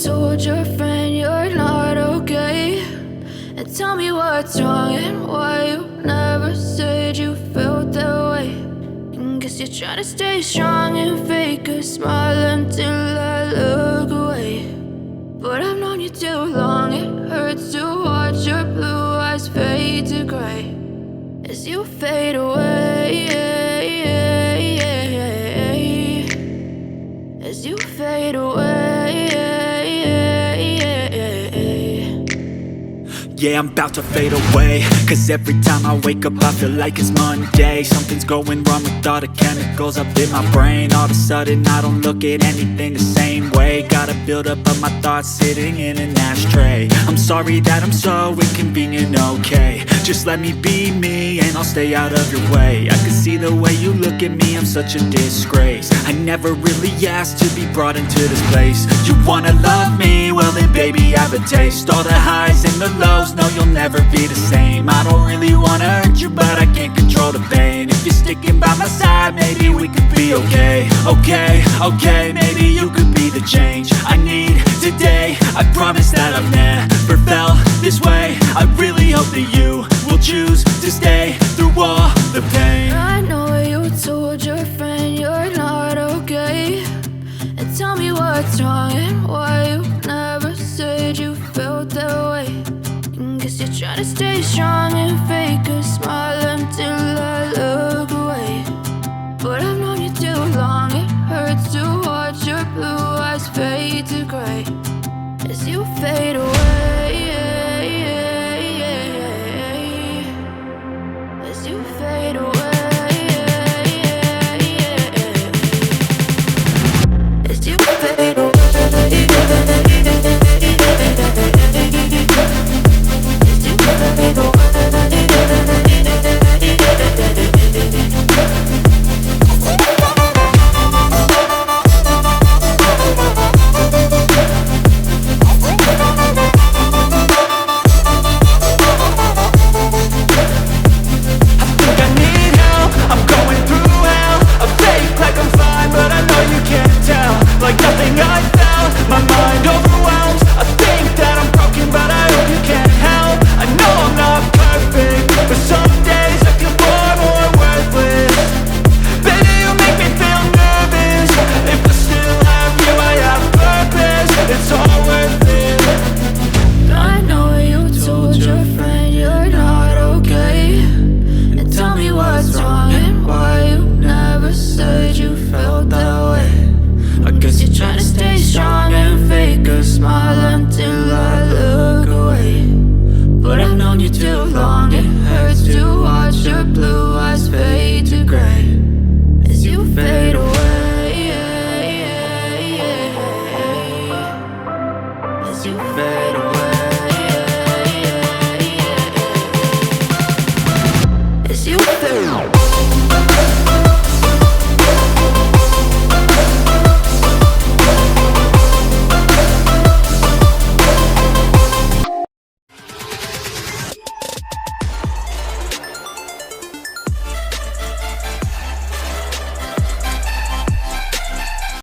told your friend you're not okay, and tell me what's wrong and why you never said you felt that way. And guess you're trying to stay strong and fake a smile until I look away. But I've known you too long, it hurts to watch your blue eyes fade to gray as you fade away, as you fade away. Yeah, I'm about to fade away, cause every time I wake up I feel like it's Monday. Something's going wrong with all the chemicals up in my brain. All of a sudden I don't look at anything the same way. Gotta build up of my thoughts sitting in an ashtray. I'm sorry that I'm so inconvenient, okay. Just let me be me and I'll stay out of your way. I can see the way you look at me, I'm such a disgrace. I never really asked to be brought into this place. You wanna love me? Well then baby I have a taste. All the highs and the lows, no you'll never be the same. I don't really wanna hurt you but I can't control the pain. If you're sticking by my side maybe we could be okay. Okay, maybe you could be the change I need today. I promise that I've never felt this way. I really hope that you will choose to stay through all the pain. I know you told your friend you're not okay, and tell me what's wrong and why you never said you felt that way. And guess you're trying to stay strong and fake a smile until I look away. But I've known you too long, it hurts to watch your blue eyes fade to gray as you fade away.